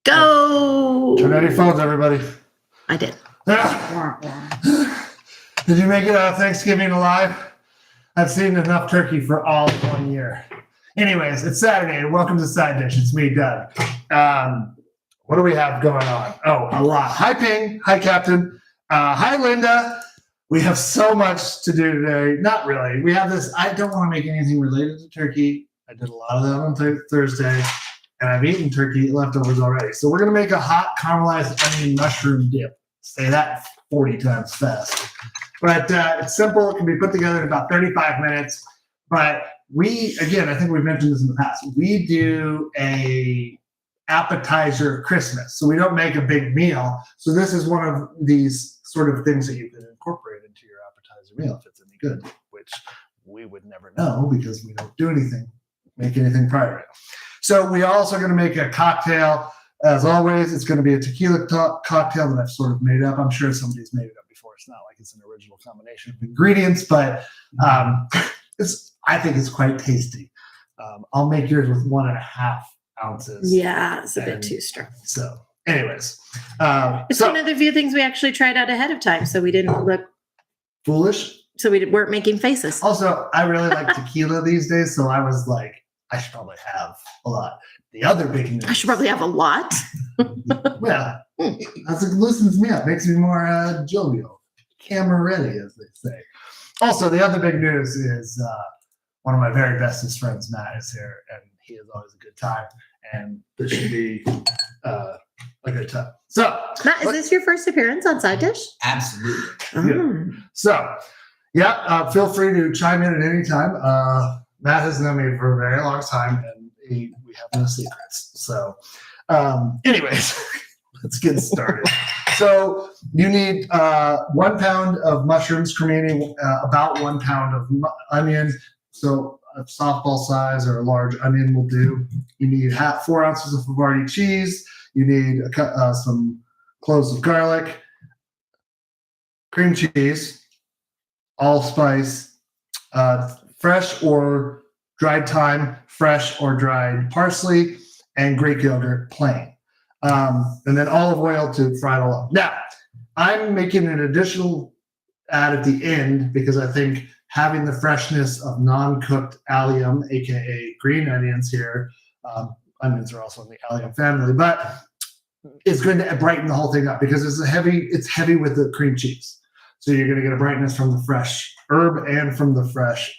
Go! Turn on your phones, everybody. I did. Did you make it out of Thanksgiving alive? I've seen enough turkey for all of 1 year. Anyways, it's Saturday, and welcome to Side Dish. It's me, Doug. What do we have going on? Oh, a lot. Hi, Ping. Hi, Captain. Hi, Linda. We have so much to do today. Not really. We have this. I don't want to make anything related to turkey. I did a lot of that on Thursday, and I've eaten turkey leftovers already. So we're going to make a hot caramelized onion mushroom dip. Say that 40 times fast. But it's simple. It can be put together in about 35 minutes. But again, I think we've mentioned this in the past. We do a appetizer Christmas. So we don't make a big meal. So this is one of these sort of things that you can incorporate into your appetizer meal if it's any good, which we would never know because we don't do anything, make anything prior to it. So we also going to make a cocktail. As always, it's going to be a tequila cocktail that I've sort of made up. I'm sure somebody's made it up before. It's not like it's an original combination of ingredients, but I think it's quite tasty. I'll make yours with 1.5 ounces. Yeah, it's a bit too strong. So, anyways. It's one of the few things we actually tried out ahead of time, so we didn't look foolish. So we weren't making faces. Also, I really like tequila these days, so I was like, I should probably have a lot. The other big news. I should probably have a lot. Well, that's it loosens me up, makes me more jovial, camera ready, as they say. Also, the other big news is one of my very bestest friends, Matt, is here, and he is always a good time, and this should be a good time. So, Matt, is this your first appearance on Side Dish? Absolutely. Yeah. So, feel free to chime in at any time. Matt has known me for a very long time, and we have no secrets. So, anyways, let's get started. So, you need 1 pound of mushrooms, cremating, about 1 pound of onion. So, a softball size or a large onion will do. You need 4 ounces of Havarti cheese. You need some cloves of garlic, cream cheese, allspice, fresh or dried thyme, fresh or dried parsley, and Greek yogurt plain. And then olive oil to fry it all up. Now, I'm making an additional add at the end because I think having the freshness of non-cooked allium, aka green onions here, onions are also in the allium family, but it's going to brighten the whole thing up because it's heavy with the cream cheese. So you're going to get a brightness from the fresh herb and from the fresh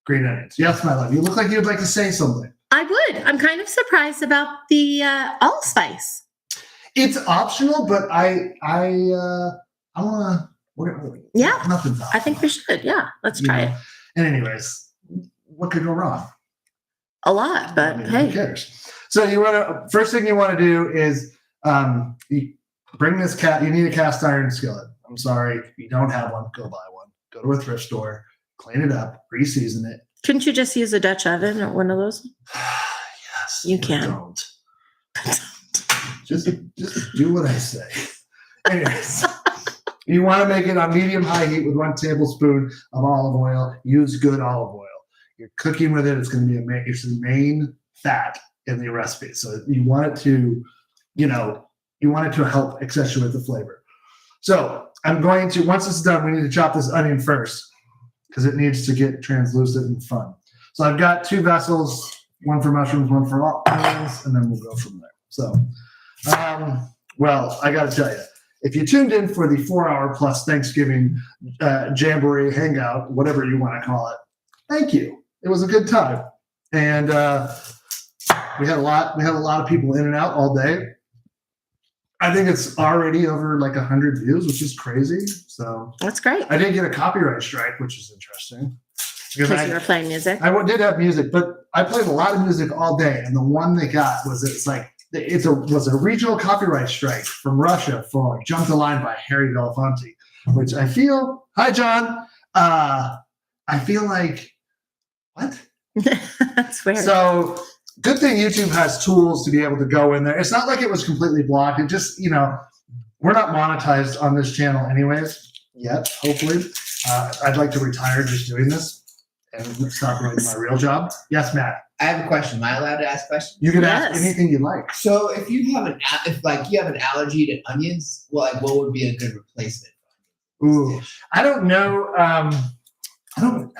green onions. Yes, my love. You look like you'd like to say something. I would. I'm kind of surprised about the allspice. It's optional, but I want to. Yeah, nothing's optional. I think we should. Yeah, let's try it. And anyways, what could go wrong? A lot, but hey, who cares? So first thing you want to do is you bring this you need a cast iron skillet. I'm sorry, if you don't have one, go buy one. Go to a thrift store, clean it up, re-season it. Couldn't you just use a Dutch oven or one of those? Yes, you can. Don't. just do what I say. Anyways, you want to make it on medium-high heat with 1 tablespoon of olive oil. Use good olive oil. You're cooking with it. It's going to be it's the main fat in the recipe. So you want it to, help accentuate the flavor. So once it's done, we need to chop this onion first because it needs to get translucent and fun. So I've got 2 vessels, one for mushrooms, one for onions, and then we'll go from there. So, I got to tell you, if you tuned in for the 4-hour plus Thanksgiving jamboree hangout, whatever you want to call it, thank you. It was a good time. And we had a lot of people in and out all day. I think it's already over like 100 views, which is crazy. So that's great. I did get a copyright strike, which is interesting. Because you were playing music? I did have music, but I played a lot of music all day. And the one they got was was a regional copyright strike from Russia for Jump the Line by Harry Belafonte, which I feel, hi, John. I feel like, what? That's weird. So good thing YouTube has tools to be able to go in there. It's not like it was completely blocked. It just, we're not monetized on this channel anyways, yet, hopefully. I'd like to retire just doing this. and stop doing my real job. Yes, Matt. I have a question. Am I allowed to ask questions? You can Yes. ask anything you like. So if you have you have an allergy to onions, well, like what would be a good replacement? Ooh, I don't know. I don't.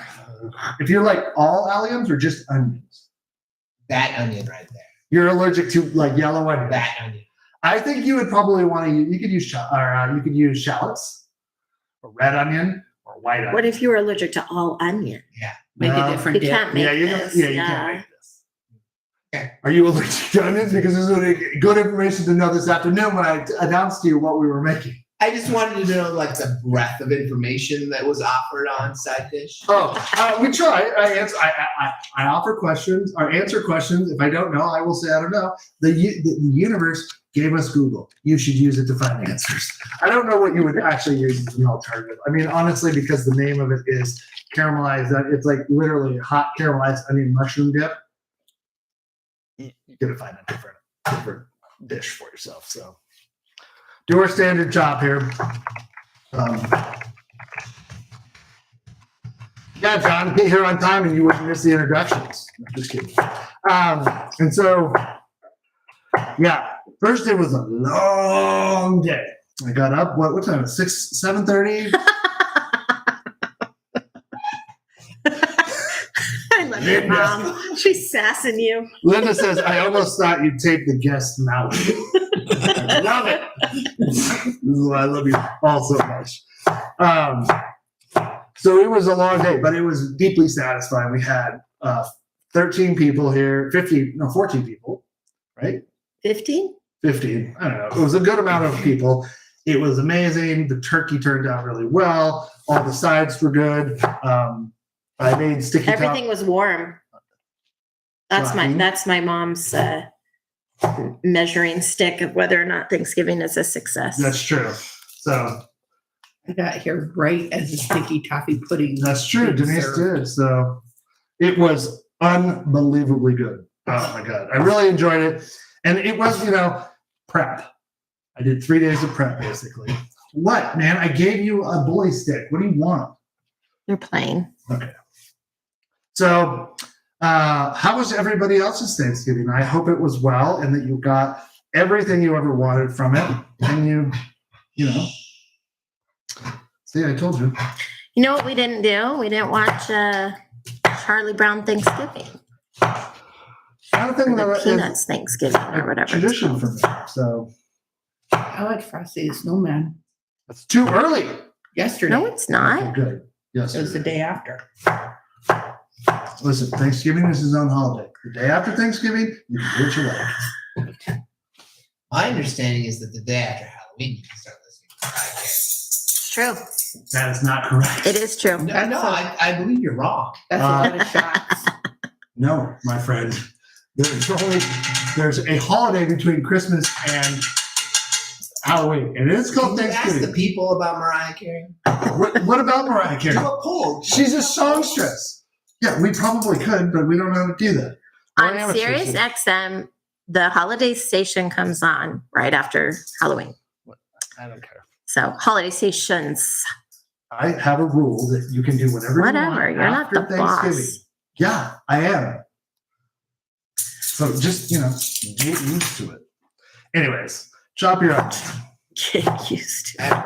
If you're like all alliums or just onions. That onion right there. You're allergic to like yellow onion. That onion. I think you would probably want to. You could use you could use shallots, or red onion, or white onion. What if you were allergic to all onion? Make No. a different You dip. can't make you this. can't make this. Okay. Are you allergic to onions? Because this is good information to know this afternoon when I announced to you what we were making. I just wanted to know like the breadth of information that was offered on side dish. We try. I offer questions or answer questions. If I don't know, I will say I don't know. The universe gave us Google. You should use it to find answers. I don't know what you would actually use as an alternative. I mean, honestly, because the name of it is caramelized, it's like literally hot caramelized onion mushroom dip. You're gonna find a different dish for yourself. So do our standard job here. Yeah, John, get here on time and you wouldn't miss the introductions. No, just kidding. And so, yeah, Thursday was a long day. I got up, what time? 7:30? I love your mom. She's sassing you. Linda says, I almost thought you'd tape the guest mouth. I love it. This is why I love you all so much. So it was a long day, but it was deeply satisfying. We had 13 people here, 14 people, right? 15? 15. I don't know. It was a good amount of people. It was amazing. The turkey turned out really well. All the sides were good. I made sticky Everything was warm. That's my mom's measuring stick of whether or not Thanksgiving is a success. That's true. So I got here right as the sticky toffee pudding. that's true. Denise did. So it was unbelievably good. Oh my God. I really enjoyed it. And it was, prep. I did 3 days of prep basically. What, man? I gave you a bully stick. What do you want? They're playing. Okay. So, how was everybody else's Thanksgiving? I hope it was well and that you got everything you ever wanted from it. And see, I told you. You know what we didn't do? We didn't watch Charlie Brown Thanksgiving. I don't think Or the that Peanuts is Thanksgiving or a whatever. tradition for me. So I like Frosty the Snowman. it's too early. Yesterday. No, it's not. Good. Yes. It was the day after. Listen, Thanksgiving is his own holiday. The day after Thanksgiving, you can do what you like. My understanding is that the day after Halloween, you can start listening to Mariah Carey. It's true. That is not correct. It is true. I believe you're wrong. That's a lot of shots. No, my friend. There's a holiday between Christmas and Halloween, and it's called Can you ask the Thanksgiving. people about Mariah Carey? What about Mariah Carey? Do a poll. She's a songstress. Yeah, we probably could, but we don't know how to do that. We're On amateurs Sirius here. XM, the holiday station comes on right after Halloween. I don't care. So holiday stations. I have a rule that you can do whatever you Whatever. want You're not after the boss. Thanksgiving. Yeah, I am. So just, get used to it. Anyways, chop your up. Get used to it.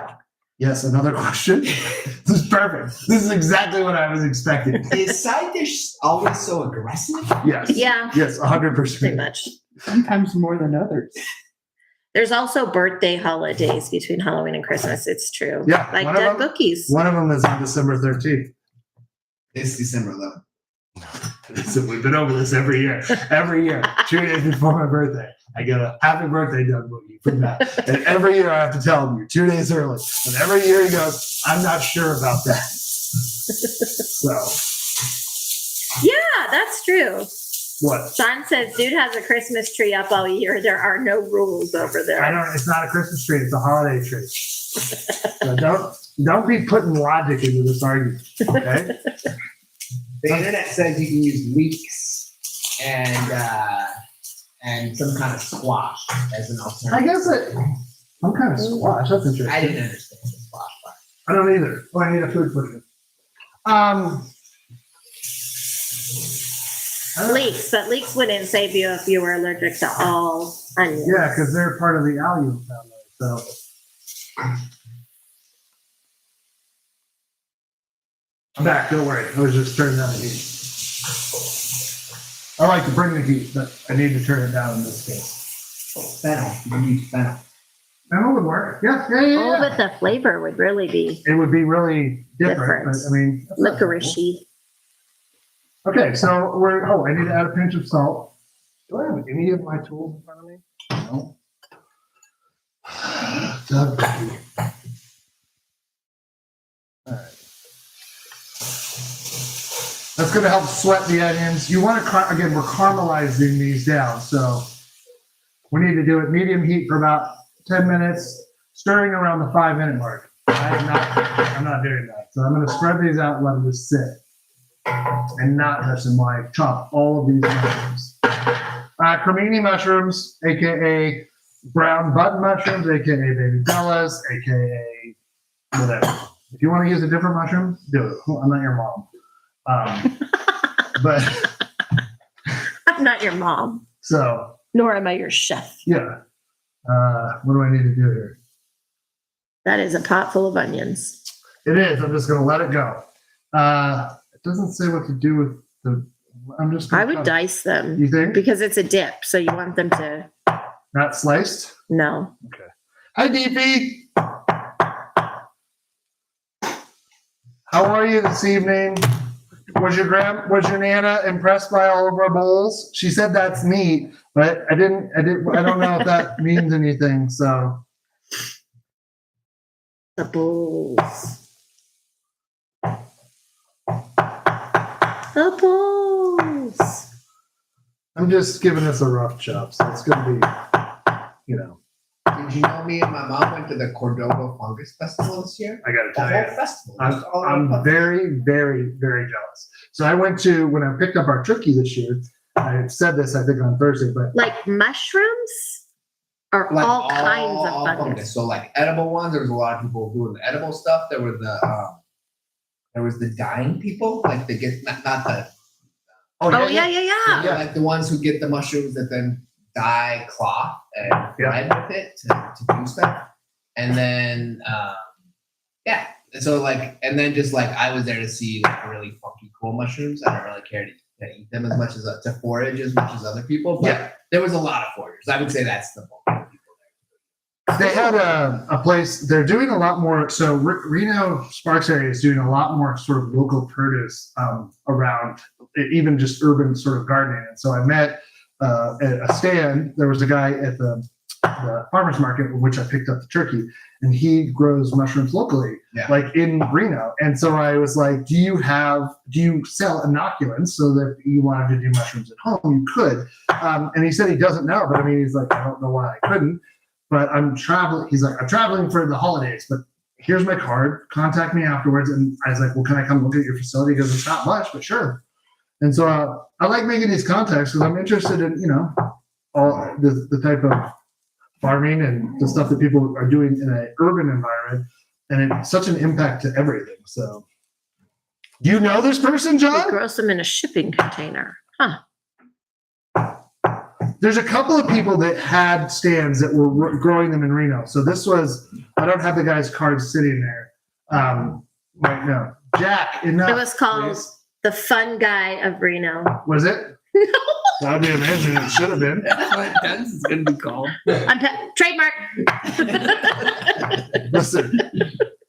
Yes, another question. This is perfect. This is exactly what I was expecting. Is side dish always so aggressive? Yes. Yeah, Yes, pretty 100%. much. Sometimes more than others. There's also birthday holidays between Halloween and Christmas. It's true. Yeah, Like one of dead them- bookies. One of them is on December 13th. It's December 11th. So we've been over this every year. Every year, 2 days before my birthday, I get a happy birthday Doug boogie from that. And every year I have to tell him you're 2 days early. And every year he goes, I'm not sure about that. So Yeah, that's true. what? Sean says, dude has a Christmas tree up all year. There are no rules over I there. don't. It's not a Christmas tree. It's a holiday tree. So don't be putting logic into this argument. Okay. The internet says you can use leeks and some kind of squash as an I alternative. guess I'm kind of squash. That's interesting. I didn't understand the squash part. I don't either. Oh, I need a food pushing. Leeks, but leeks wouldn't save you if you were allergic to all onions. Yeah, because they're part of the allium family. So I'm back. Don't worry. I was just turning down the heat. I like to bring the heat, but I need to turn it down in this case. Fennel. You need fennel. Fennel would work. Yeah. Oh, but the flavor would really be It would be really different. But, I mean, that's not licoricey. Okay, so I need to add a pinch of salt. Do I have any of my tools in front of me? No. Doug. All right. That's going to help sweat the onions. You want to, again, we're caramelizing these down. So we need to do it medium heat for about 10 minutes, stirring around the 5-minute mark. I'm not doing that. So I'm going to spread these out and let them just sit and not touch them while I chop all of these mushrooms. Cremini mushrooms, aka brown button mushrooms, aka baby bellas, aka whatever. If you want to use a different mushroom, do it. I'm not your mom. But I'm not your mom, so nor am I your chef. yeah. What do I need to do here? That is a pot full of onions. It is. I'm just going to let it go. It doesn't say what to do with the. I'm just. I would dice them You think? because it's a dip, so you want them to Not sliced? no. Okay. Hi, DP. How are you this evening? Was your Nana impressed by all of our bowls? She said that's neat, but I don't know if that means anything. So The bowls. The bowls. I'm just giving this a rough chop. So it's going to be, Did you know me and my mom went to the Cordoba Fungus Festival this year? I got to The tell whole you. festival. Just all I'm around very, very, very jealous. So I went to, when I picked up our turkey this year, I had said this, I think, on Thursday, but Like mushrooms or Like all kinds of all fungus. So like edible ones, there was a lot of people doing the edible stuff. There was the dying people, like they get not the Oh yeah. Yeah. like the ones who get the mushrooms that then dye cloth and thread with it to do stuff. And then so like and then just like I was there to see like really funky cool mushrooms. I don't really care to eat them as much as to forage as much as other people, but there was a lot of foragers. I would say that's the bulk of the people there. they had a place, they're doing a lot more. So Reno Sparks area is doing a lot more sort of local produce around, even just urban sort of gardening. And so I met at a stand, there was a guy at the farmer's market, which I picked up the turkey, and he grows mushrooms locally, like in Reno. And so I was like, do you sell inoculants so that you wanted to do mushrooms at home? You could. And he said he doesn't know, but I mean, he's like, I don't know why I couldn't, but I'm traveling. He's like, I'm traveling for the holidays, but here's my card, contact me afterwards. And I was like, well, can I come look at your facility? Because it's not much, but sure. And so I like making these contacts because I'm interested in, all the type of farming and the stuff that people are doing in an urban environment. And it's such an impact to everything. So do you know this person, You John? grow them in a shipping container. Huh. There's a couple of people that had stands that were growing them in Reno. So this was, I don't have the guy's card sitting there right now. Jack, enough. It was called please. The Fun Guy of Reno. Was it? That would be amazing. It should have been. That's what Doug's is going to be called. Trademark. Listen,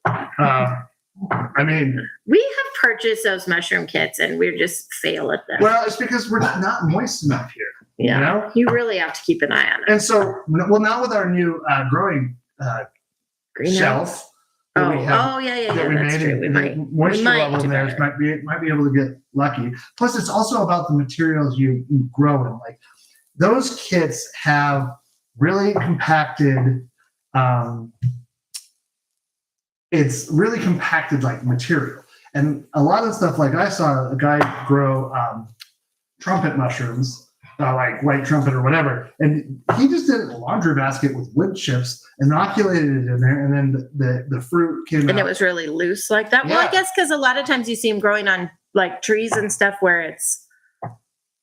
I mean, We have purchased those mushroom kits and we just fail at them. well, it's because we're not moist enough here. Yeah. You know? You really have to keep an eye on it. And so, well, now with our new growing Greenhouse. shelf that we have, Yeah. that we That's made, true. We and the might. moisture might level do there better. might be able to get lucky. Plus, it's also about the materials you grow in. Like those kits have really compacted. It's really compacted like material, and a lot of stuff. Like I saw a guy grow trumpet mushrooms. Like white trumpet or whatever. And he just did a laundry basket with wood chips, inoculated it in there, and then the fruit came And out. it was really loose like that. Well, Yeah. I guess because a lot of times you see them growing on like trees and stuff where it's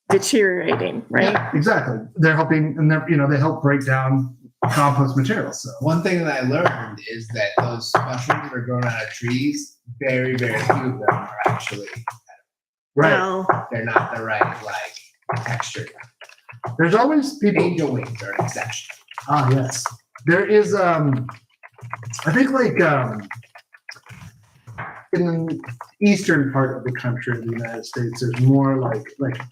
deteriorating, right? Yeah, exactly. They're helping, and they help break down compost materials. So One thing that I learned is that those mushrooms that are grown out of trees, very, very few of them are actually, Well, they're not the right texture. there's always people. Angel wings are an exception. Ah, yes. There is, I think in the eastern part of the country of the United States, there's more like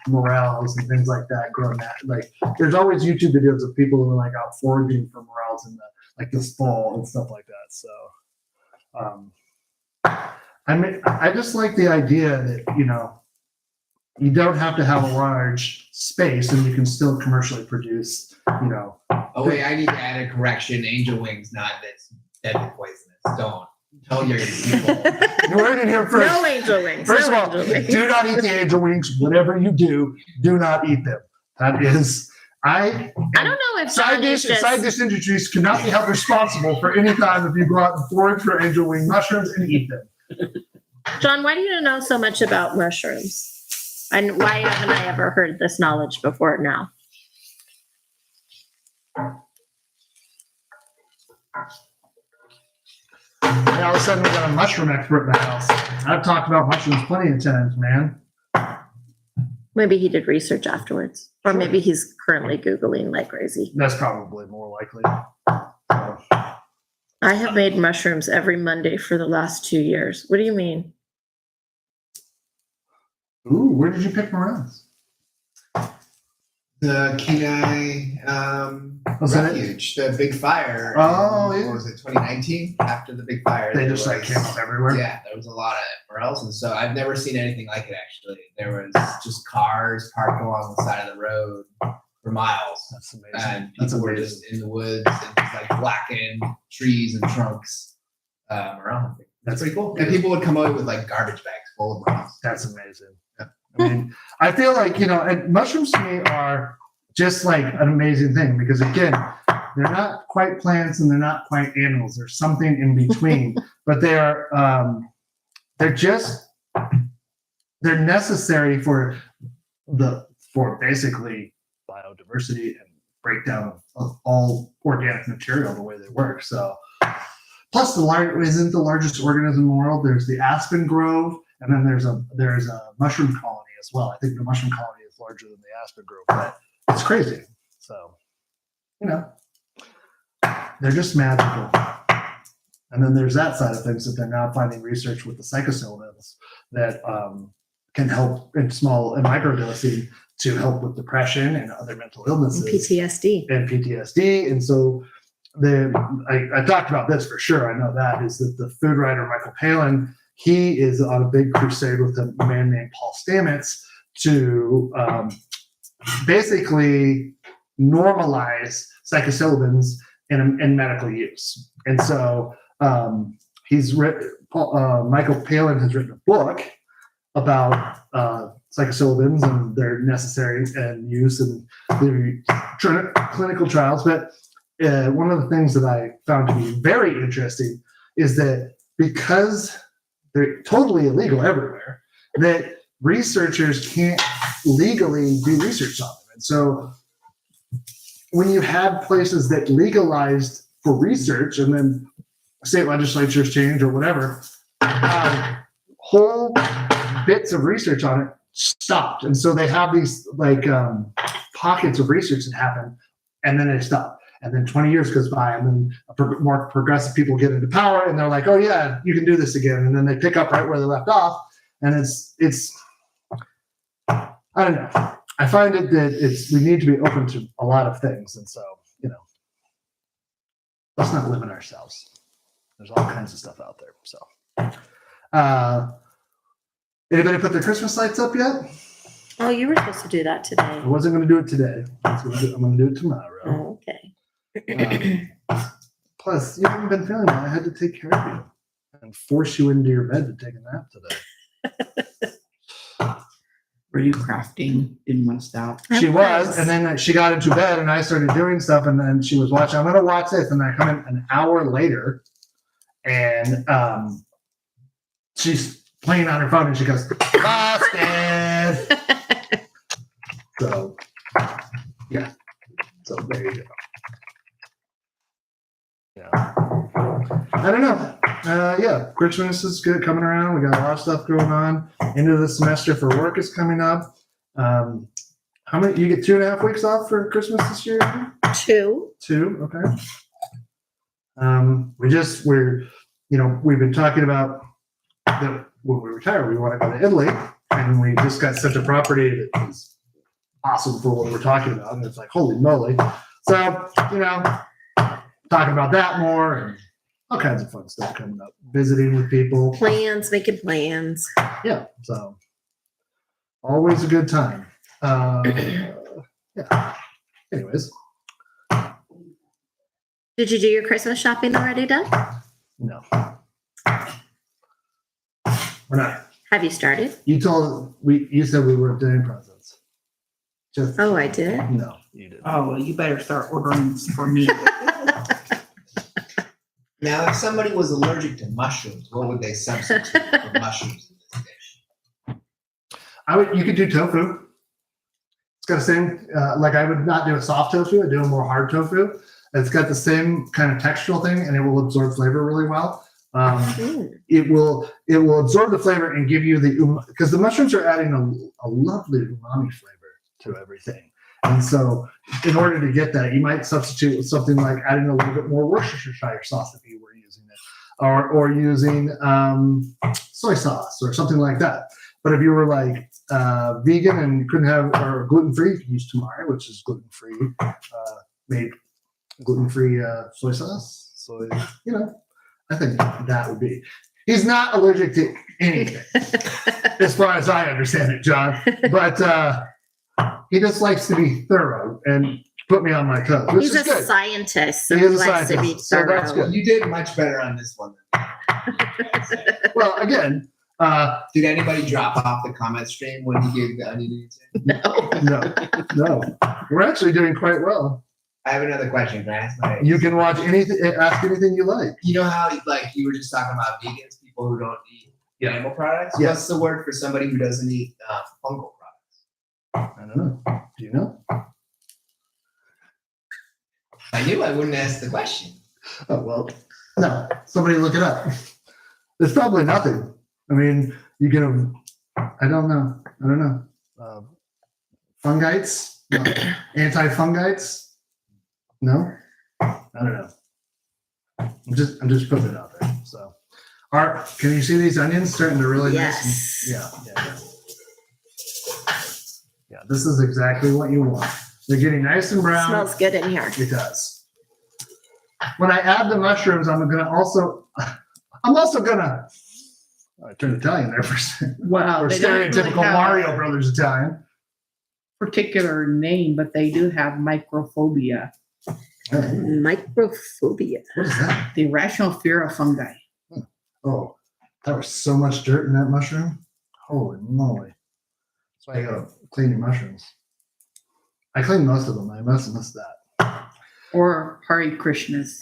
morels and things like that grown that. Like, there's always YouTube videos of people who are out foraging for morels in this fall and stuff like that. So, I just like the idea that, you don't have to have a large space and you can still commercially produce, Oh wait, I need to add a correction. Angel wings, not that's deadly poisonous. Don't tell your people. You heard it here first. no angel wings. First no of all, angel wings. do not eat the angel wings. Whatever you do not eat them. That is, I don't know if side John dish is and side just, dish industries cannot be held responsible for any time if you go out and forage for angel wing mushrooms and eat them. John, why do you know so much about mushrooms? And why haven't I ever heard this knowledge before now? And all of a sudden we got a mushroom expert in the house. I've talked about mushrooms plenty of times, man. Maybe he did research afterwards. Or maybe he's currently Googling like crazy. That's probably more likely. So, I have made mushrooms every Monday for the last 2 years. What do you mean? ooh, where did you pick morels? The Kenai Was that it? refuge, the big fire. Oh, in, yeah. What was it, 2019? After the big fire. They there just was- came up everywhere. Yeah, there was a lot of morels, and so I've never seen anything like it. Actually, there was just cars parked along the side of the road for miles, That's amazing. and That's people were amazing. just in the woods and just blackened trees and trunks around. That's pretty cool. And people would come out with garbage bags full of morels. That's amazing. I mean, I feel like, and mushrooms to me are just an amazing thing because, again, they're not quite plants and they're not quite animals. There's something in between, but they're necessary for basically biodiversity and breakdown of all organic material the way they work. So, plus isn't the largest organism in the world. There's the aspen grove, and then there's a mushroom colony as well. I think the mushroom colony is larger than the aspen grove, but it's crazy. So, they're just magical. And then there's that side of things that they're now finding research with the psychosilinas that can help in small and microdosing to help with depression and other mental illnesses. PTSD. And PTSD. And so I talked about this for sure. I know that is that the food writer Michael Palin, he is on a big crusade with a man named Paul Stamets to basically normalize psilocybins in medical use. And so Michael Palin has written a book about psilocybins and their necessary and use and the clinical trials. But one of the things that I found to be very interesting is that because they're totally illegal everywhere, that researchers can't legally do research on them. And so when you have places that legalized for research and then state legislatures change or whatever, whole bits of research on it stopped. And so they have these pockets of research that happen and then they stop. And then 20 years goes by and then more progressive people get into power and they're like, oh yeah, you can do this again. And then they pick up right where they left off. And it's I don't know. I find it that we need to be open to a lot of things. And so, let's not limit ourselves. There's all kinds of stuff out there. So, anybody put their Christmas lights up yet? Oh, you were supposed to do that today. I wasn't going to do it today. I'm going to do it tomorrow. Oh, okay. Plus, you haven't been feeling well. I had to take care of you and force you into your bed to take a nap today. Were you crafting? Didn't want to stop. She was, and then she got into bed, and I started doing stuff, and then she was watching. I'm going to watch this, and I come in an hour later, and she's playing on her phone, and she goes, "Busted!" So, yeah. So there you go. Yeah. I don't know. Yeah, Christmas is good coming around. We got a lot of stuff going on. End of the semester for work is coming up. How many? You get 2.5 weeks off for Christmas this year? 2. 2. Okay. We've been talking about that when we retire, we want to go to Italy, and we just got such a property that is awesome for what we're talking about. And it's like, holy moly. So, talking about that more and all kinds of fun stuff coming up. Visiting with people. Making plans. Yeah. So always a good time. Yeah. Anyways. Did you do your Christmas shopping already, Doug? No. We're not. Have you started? You said we weren't doing presents. Just Oh, I did. no, you didn't. Oh, well, you better start ordering for me. Now, if somebody was allergic to mushrooms, what would they substitute for mushrooms in this dish? You could do tofu. It's got the same, I would not do a soft tofu, I'd do a more hard tofu. It's got the same kind of textural thing, and it will absorb flavor really well. It will absorb the flavor and give you because the mushrooms are adding a lovely umami flavor to everything. And so in order to get that, you might substitute with something like adding a little bit more Worcestershire sauce if you were using it, or using soy sauce or something like that. But if you were like vegan and you couldn't have, or gluten-free, you can use tamari, which is gluten-free, made gluten-free soy sauce. So, I think that would be. He's not allergic to anything, as far as I understand it, John. But he just likes to be thorough and put me on my toes, which He's is a good. scientist. So He he is a likes to be scientist, so that's thorough. good. You did much better on this one. Well, again, Did anybody drop off the comment stream when you gave the onion answer? no, we're actually doing quite well. I have another question. Can I ask my? You can watch anything, ask anything you like. You know how you were just talking about vegans, people who don't eat animal products? Yeah. What's the word for somebody who doesn't eat fungal products? I don't know. Do you know? I knew I wouldn't ask the question. Oh, well, no. Somebody look it up. It's probably nothing. I mean, you can, I don't know. Fungites? No. Anti-fungites? No? I don't know. I'm just putting it out there. So, can you see these onions starting to really Yes. Yeah, this is exactly what you want. They're getting nice and brown. Smells good in here. It does. When I add the mushrooms, I'm also gonna I turned Italian there for a second. Wow, Or they don't really stereotypical have Mario Brothers Italian. particular name, but they do have microphobia, Microphobia. What is that? the irrational fear of fungi. Oh, there was so much dirt in that mushroom. Holy moly. That's why you gotta clean your mushrooms. I cleaned most of them. I must have missed that. Or Hare Krishnas.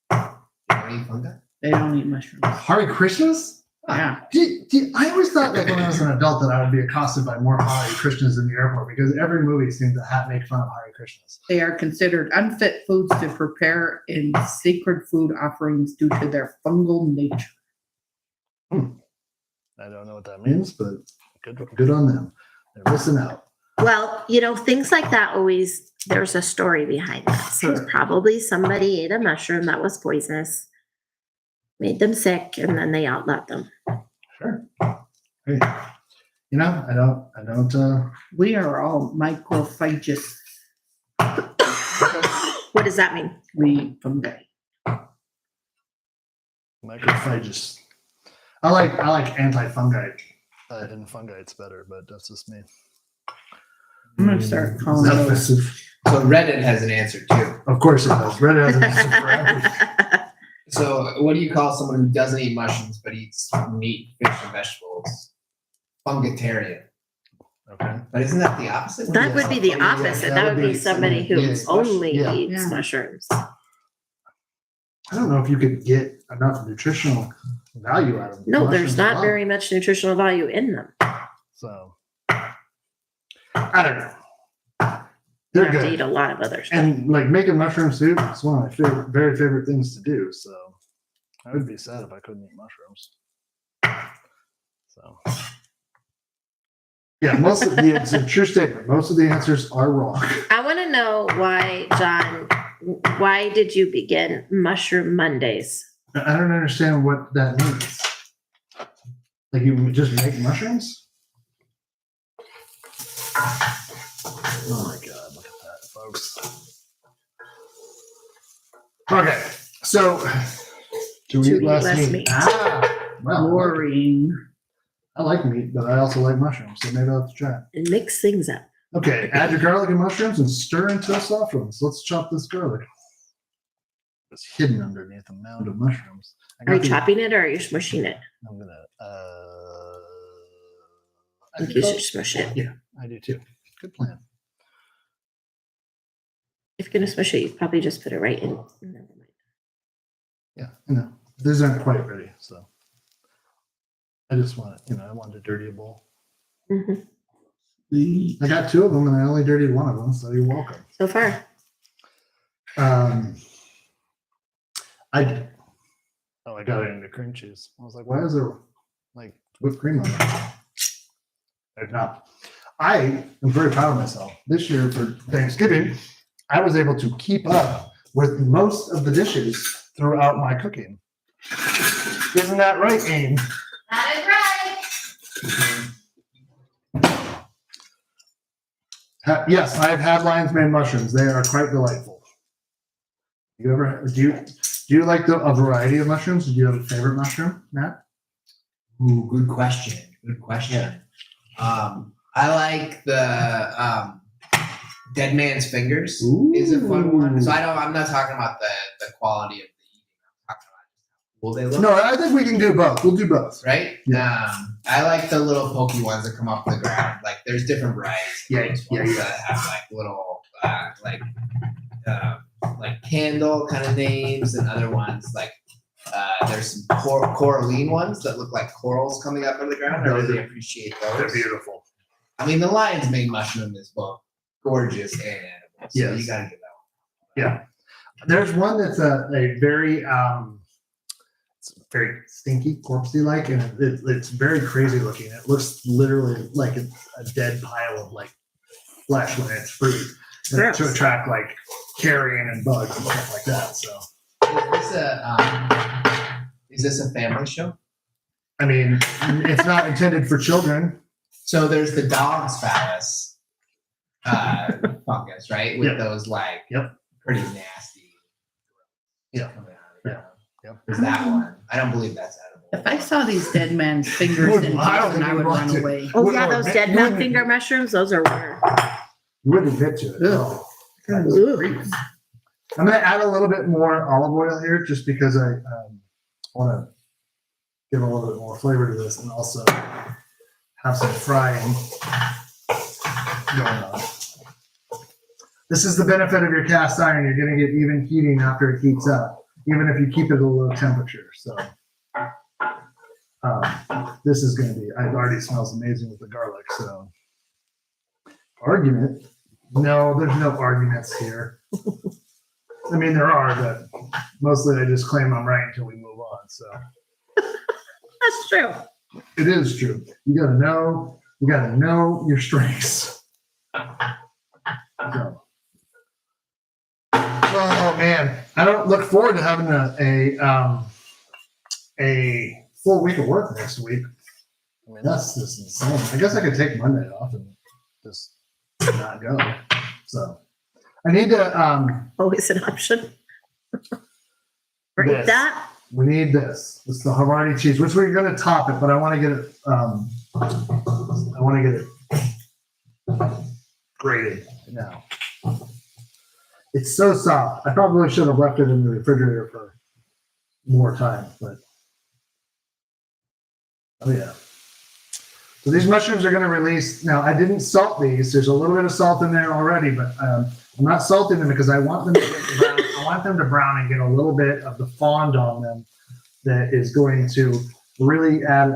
Don't eat fungi? They don't eat mushrooms. Hare Krishnas? Yeah. I always thought that when I was an adult that I would be accosted by more Hare Krishnas in the airport because every movie seems to make fun of Hare Krishnas. They are considered unfit foods to prepare in sacred food offerings due to their fungal nature. I don't know what that means, but good on them. They're missing out. Well, things like that there's a story behind that. So it's Sure. probably somebody ate a mushroom that was poisonous, made them sick, and then they outlawed them. Sure. Hey, I don't. We are all microphagists. What does that mean? We eat fungi. Microphagous. I like anti-fungite. And fungites better, but that's just me. I'm gonna start calling Is that those. offensive? So Reddit has an answer too. Of course it does. Reddit has an answer for everything. So what do you call someone who doesn't eat mushrooms but eats meat, fish, and vegetables? Fungitarian. Okay. But isn't that the opposite? That would be the Yeah, opposite. that That would would be be somebody who somebody- only yeah. eats Yeah. mushrooms. I don't know if you could get enough nutritional value out of them. No, there's not very much nutritional value in them. So I don't know. You They're have to good. eat a lot of other stuff. And like making mushroom soup is one of my very favorite things to do. So I would be sad if I couldn't eat mushrooms. So yeah, it's a true statement. Most of the answers are wrong. I want to know why, John, why did you begin Mushroom Mondays? I don't understand what that means. Like you just make mushrooms? Oh my God, look at that, folks. Okay, so do we To eat less meat? meat. Well, Boring. I like meat, but I also like mushrooms, so maybe I'll have to try it. And mix things up. Okay, add your garlic and mushrooms and stir until soft ones. Let's chop this garlic. It's hidden underneath a mound of mushrooms. Are you chopping it or are you smushing it? I'm gonna. I think you should smush it. Yeah, I do too. Good plan. If you're going to smush it, you probably just put it right in. Never mind. Yeah, I know. These aren't quite ready, so I just want it. I wanted to dirty a bowl. Mm-hmm. I got 2 of them, and I only dirtied 1 of them, so you're welcome. So far. I got it into cream cheese. I was like, why is there like whipped cream on it? There's not. I am very proud of myself. This year for Thanksgiving, I was able to keep up with most of the dishes throughout my cooking. Isn't that right, Aim? That is right. Yes, I have had lion's mane mushrooms. They are quite delightful. Do you like a variety of mushrooms? Do you have a favorite mushroom, Matt? Ooh, good question. Good question. I like the Dead Man's Fingers. Is a fun one. So I'm not talking about the quality of the eating. I'm talking about how cool they look. No, I think we can do both. We'll do both. Right? I like the little pokey ones that come off the ground. Like there's different varieties. Yeah. That have like little like candle kind of names, and other ones like there's some coralline ones that look like corals coming up out of the ground. I really appreciate those. They're beautiful. I mean, the lion's mane mushroom is both gorgeous and edible. So Yes. you gotta get that one. Yeah. There's one that's a very it's very stinky, corpsey like, and it's very crazy looking. It looks literally like it's a dead pile of like flesh when it's fruit to attract like carrion and bugs and stuff like that. So Is this a family show? I mean, it's not intended for children. So there's the dog's phallus fungus, right? With Yep. those like pretty nasty. Yeah. Coming out of it. Yep. There's that one. I don't believe that's edible. If I saw these dead man's fingers in I don't person, think I we'd would want run to. away. Oh, yeah, those dead man Wouldn't- finger mushrooms, those are weird. You wouldn't get to it. Ugh. Ugh. I'm going to add a little bit more olive oil here just because I want to give a little bit more flavor to this and also have some frying going on. This is the benefit of your cast iron. You're going to get even heating after it heats up, even if you keep it at a low temperature. So this is going to be, it already smells amazing with the garlic. So argument. No, there's no arguments here. I mean, there are, but mostly I just claim I'm right until we move on. So That's true. it is true. You gotta know your strengths. So. Oh man, I don't look forward to having a full week of work next week. I mean, that's just insane. I guess I could take Monday off and just not go. So I need to Always an option. Right, This. that. we need this. It's the Havarti cheese, which we're gonna top it, but I want to get it grated now. It's so soft. I probably should have left it in the refrigerator for more time, but oh yeah. So these mushrooms are going to release. Now I didn't salt these. There's a little bit of salt in there already, but I'm not salting them because I want them to get brown. I want them to brown and get a little bit of the fond on them that is going to really add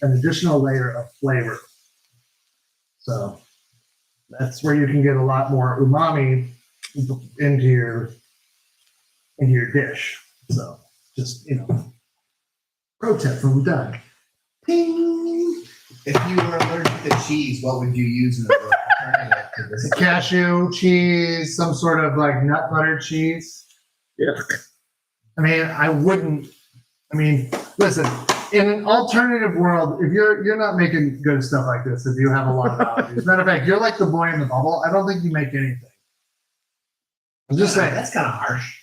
an additional layer of flavor. So That's where you can get a lot more umami into your dish. So just, pro tip from Doug. Ping. If you were allergic to cheese, what would you use in the alternative to this? Cashew cheese, some sort of like nut butter cheese. Ugh. Listen, in an alternative world, if you're not making good stuff like this, if you have a lot of allergies. Matter of fact, you're like the boy in the bubble. I don't think you make anything. I'm just saying. That's kind of harsh.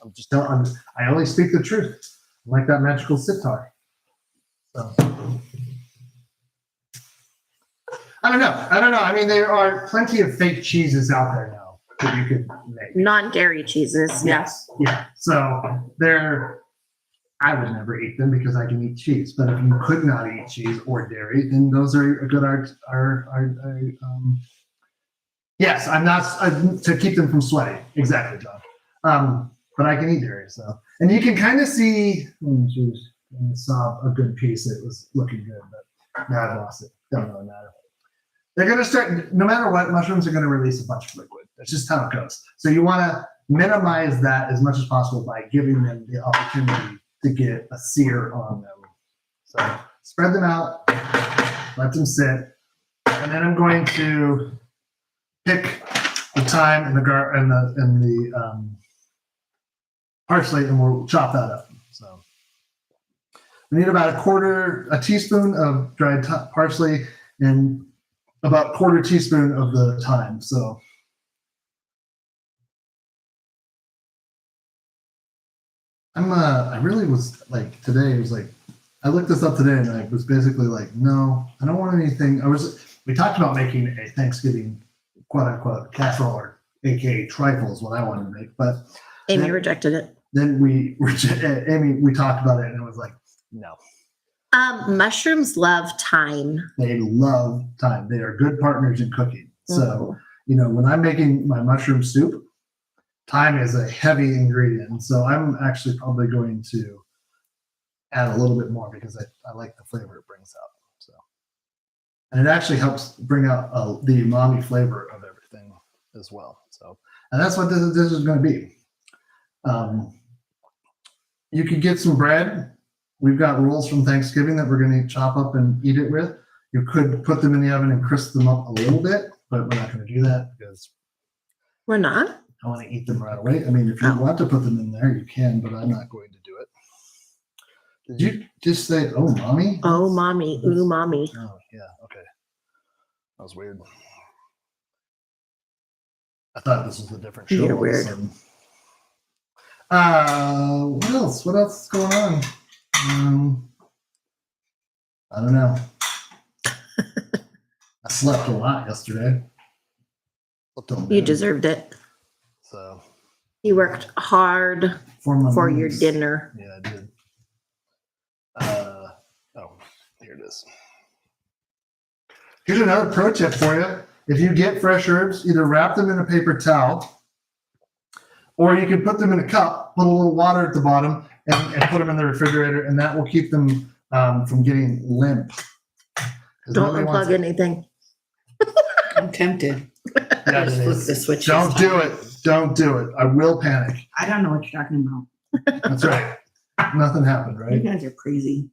I only speak the truth. I'm like that magical sitar. So I don't know. I mean, there are plenty of fake cheeses out there now that you could make. Non-dairy cheeses. Yes. Yeah. So I would never eat them because I can eat cheese. But if you could not eat cheese or dairy, then those are a good yes, I'm not to keep them from sweating. Exactly, John. But I can eat dairy. So, and you can kind of see. I saw a good piece. It was looking good, but now I've lost it. Don't really matter. They're going to start, no matter what, mushrooms are going to release a bunch of liquid. That's just how it goes. So you want to minimize that as much as possible by giving them the opportunity to get a sear on them. So spread them out, let them sit, and then I'm going to pick the thyme and the parsley, and we'll chop that up. So we need about a teaspoon of dried parsley and about a quarter teaspoon of the thyme. So I really was like, today it was like, I looked this up today and I was basically like, no, I don't want anything. We talked about making a Thanksgiving quote unquote casserole, or AKA trifles, what I wanted to make, but Amy rejected it. then we talked about it and it was like, no. Mushrooms love thyme. They love thyme. They are good partners in cooking. So, when I'm making my mushroom soup, thyme is a heavy ingredient. So I'm actually probably going to add a little bit more because I like the flavor it brings out. So, and it actually helps bring out the umami flavor of everything as well. So, and that's what this is going to be. You could get some bread. We've got rolls from Thanksgiving that we're going to chop up and eat it with. You could put them in the oven and crisp them up a little bit, but we're not going to do that because We're not? I want to eat them right away. I mean, if you want to put them in there, you can, but I'm not going to do it. Did you just say, oh, mommy? Oh, mommy. Ooh, mommy. Oh, yeah. Okay. That was weird. I thought this was a different show. You're weird. What else? What else is going on? I don't know. I slept a lot yesterday. You deserved it. So You worked hard for your moons. dinner. Yeah, I did. Here it is. Here's another pro tip for you. If you get fresh herbs, either wrap them in a paper towel, or you can put them in a cup, put a little water at the bottom, and put them in the refrigerator, and that will keep them from getting limp. Don't unplug anything. I'm tempted. Yeah, Just flip the switch. Don't do it. Don't do it. I will panic. I don't know what you're talking about. That's right. Nothing happened, You right? guys are crazy.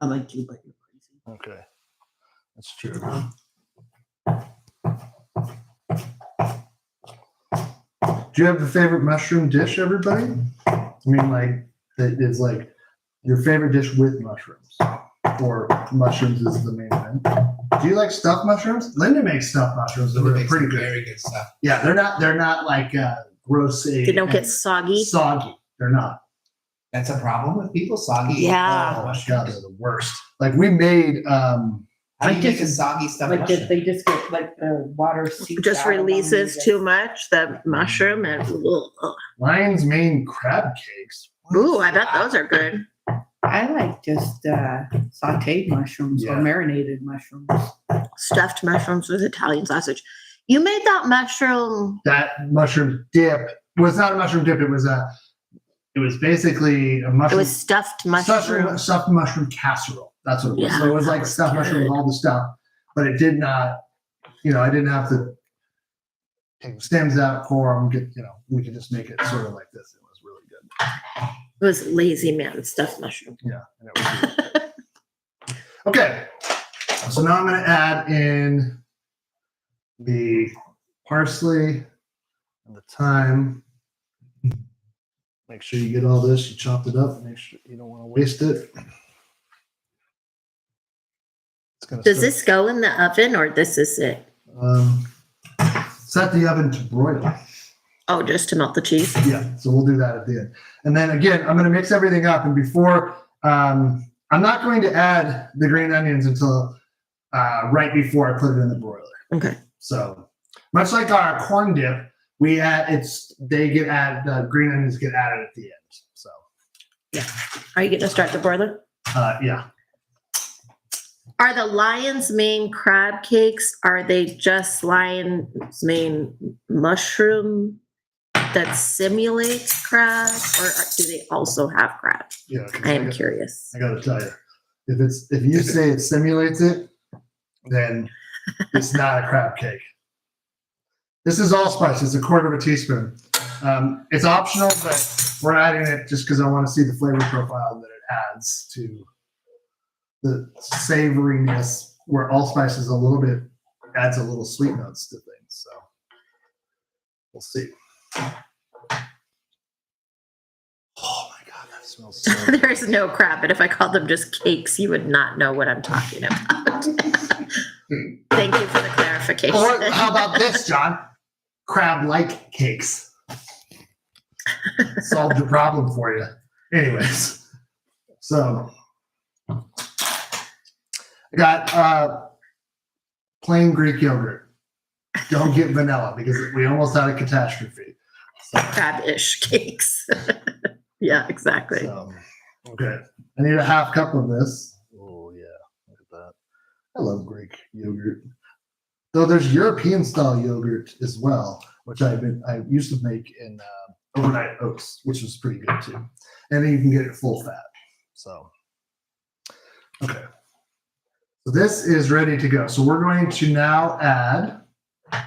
I like you, but you're crazy. Okay. That's true. Do you have a favorite mushroom dish, everybody? I mean, like, that is like your favorite dish with mushrooms, or mushrooms is the main event. Do you like stuffed mushrooms? Linda makes stuffed mushrooms that are Makes pretty some good. Very good stuff. Yeah, they're not like gross. They don't get soggy. Soggy. They're not. That's a problem with people soggy. Yeah. Oh my god, they're the worst. Like we made. How do you Like make a just- soggy stuff? Like they just get like the water seeps Just out of them releases and too much, the mushroom, and Lion's Mane crab cakes. ooh, I bet those are good. I like just sauteed mushrooms Yeah. or marinated mushrooms. Stuffed mushrooms with Italian sausage. You made that mushroom. That mushroom dip was not a mushroom dip. It was basically a It mushroom. was stuffed mushroom. Stuffed mushroom casserole. That's what it was. Yeah, so it was that like was stuffed mushroom with good. all the stuff, but it did not I didn't have to take the stems out, core them, we could just make it sort of like this. It was really good. It was lazy man stuffed mushroom. Yeah. And it was really good. Okay. So now I'm going to add in the parsley and the thyme. Make sure you get all this. You chopped it up. Make sure you don't want to waste it. Does this go in the oven or this is it? Set the oven to broil. Oh, just to melt the cheese? Yeah, so we'll do that at the end. And then again, I'm going to mix everything up. And before, I'm not going to add the green onions until right before I put it in the broiler. Okay. So much like our corn dip, green onions get added at the end. So yeah. Are you going to start the broiler? Yeah. Are the Lion's Mane crab cakes, are they just Lion's Mane mushroom that simulates crab, or do they also have crab? Yeah. I am curious. I got to tell you, if you say it simulates it, then it's not a crab cake. This is allspice. It's a quarter of a teaspoon. It's optional, but we're adding it just because I want to see the flavor profile that it adds to the savoriness, where allspice is adds a little sweet notes to things. So we'll see. Oh my God, that smells so good. There's no crab, but if I called them just cakes, you would not know what I'm talking about. Thank you for the clarification. Or how about this, John? Crab-like cakes. Solved your problem for you. Anyways, so I got plain Greek yogurt. Don't get vanilla because we almost had a catastrophe. So, Crab-ish cakes. Yeah, exactly. so, okay. I need a half cup of this. Oh yeah, look at that. I love Greek yogurt. Though there's European style yogurt as well, which I used to make in overnight oats, which was pretty good too. And then you can get it full fat. So, okay. So this is ready to go. So we're going to now add the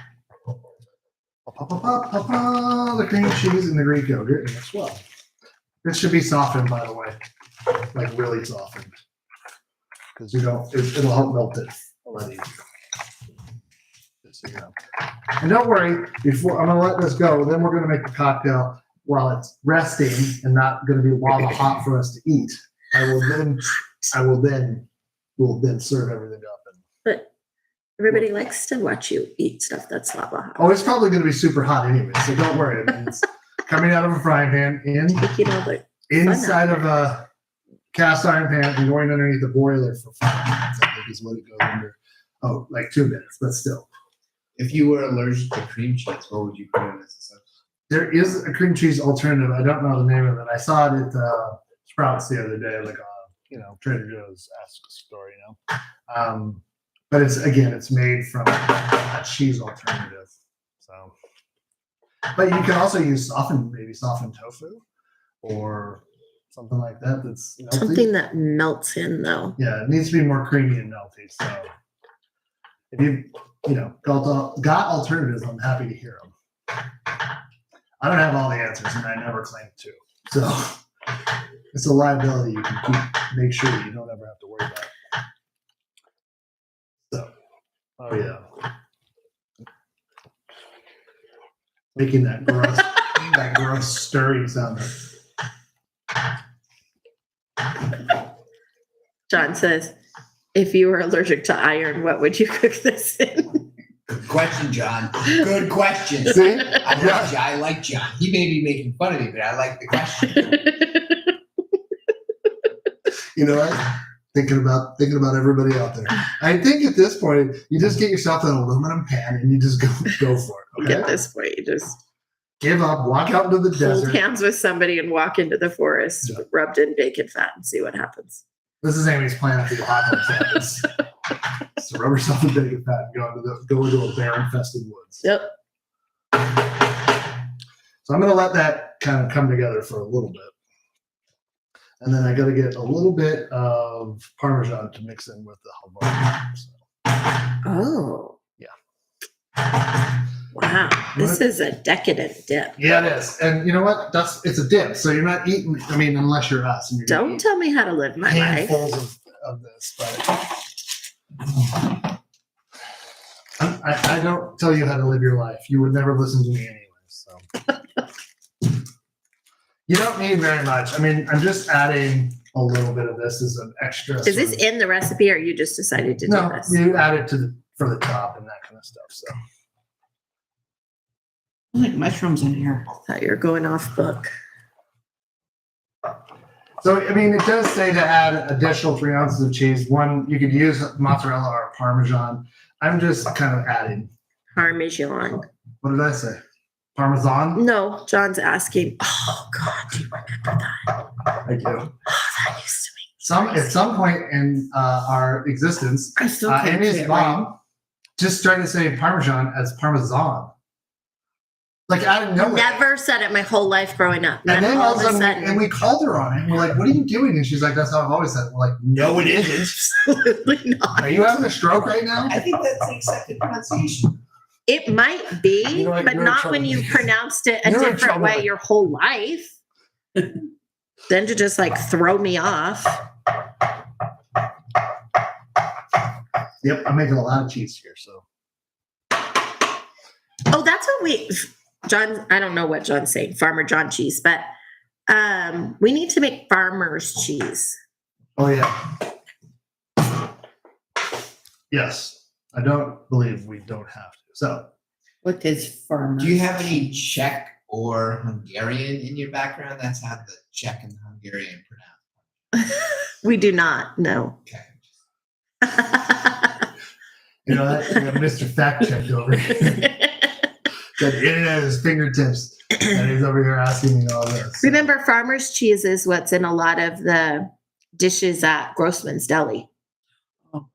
cream cheese and the Greek yogurt and mix well. This should be softened, by the way, like really softened, because it'll help melt it a lot easier. Just so you know. And don't worry, I'm gonna let this go. Then we're gonna make the cocktail while it's resting and not gonna be lava hot for us to eat. We'll then serve everything up. But everybody likes to watch you eat stuff that's lava hot. Oh, it's probably gonna be super hot anyway, so don't worry. I mean, it's coming out of a frying pan inside of a cast iron pan and going underneath the boiler for 5 minutes. I think is what it goes under. Oh, like 2 minutes, but still. If you were allergic to cream cheese, what would you put in as a substitute? There is a cream cheese alternative. I don't know the name of it. I saw it at Sprouts the other day, like Trader Joe's Ask a Store, But it's made from a cheese alternative. So, but you can also use softened tofu or something like that. That's melty. Something that melts in, though. Yeah, it needs to be more creamy and melty. So, if you got alternatives, I'm happy to hear them. I don't have all the answers, and I never claim to. So, it's a liability you can make sure that you don't ever have to worry about. So, oh yeah, making that gross stirring sound. John says, if you were allergic to iron, what would you cook this in? Good question, John. Good question. See? I like John. He may be making fun of me, but I like the question. You know what? Thinking about everybody out there. I think at this point, you just get yourself an aluminum pan and you just go for it. Okay? At this point, you just Give up, walk out into the hold desert. hands with somebody and walk into the forest, Yeah. rubbed in bacon fat, and see what happens. This is Amy's plan for the apocalypse happens. So rub yourself in bacon fat and go into a bear-infested woods. Yep. So I'm going to let that kind of come together for a little bit. And then I got to get a little bit of Parmesan to mix in with the havarti. So, Oh. yeah. Wow, this is a decadent dip. Yeah, it is. And you know what? It's a dip. So you're not eating, I mean, unless you're us. And you're gonna Don't eat tell me how to live my life. handfuls of this. But I don't tell you how to live your life. You would never listen to me anyway. So you don't need very much. I mean, I'm just adding a little bit of this as an extra. Is this in the recipe or you just decided to do No, this? you add it for the top and that kind of stuff. So Like mushrooms in here. I thought you were going off book. So, I mean, it does say to add additional 3 ounces of cheese. One, you could use mozzarella or Parmesan. I'm just kind of adding. Parmesan. What did I say? Parmesan? No, John's asking. Oh God, do you remember that? I do. Oh, that used to be. At some point in our existence, I still can't Amy's say it right. mom just tried to say Parmesan as Parmesan. Like out of nowhere. Never said it my whole life growing up. And then all of a sudden, sudden, and we called her on it. And we're like, what are you doing? And she's like, that's how I've always said it. We're like, no, it isn't. absolutely not. Are you having a stroke right now? I think that's the accepted pronunciation. It might be, You know what? but You're in not trouble. when you pronounced it a You're in different trouble. way your whole life. Then to just like throw me off. Yep, I'm making a lot of cheese here. So Oh, that's what John, I don't know what John's saying, Farmer John cheese, but we need to make farmer's cheese. oh yeah. Yes. I don't believe we don't have to. So What is farmer? Do you have any Czech or Hungarian in your background? That's how the Czech and Hungarian pronounce. We do not, no. Okay. you know that we have Mr. Fact checked over here. Got the internet at his fingertips. And he's over here asking me all this. Remember, farmer's cheese is what's in a lot of the dishes at Grossman's Deli. Oh.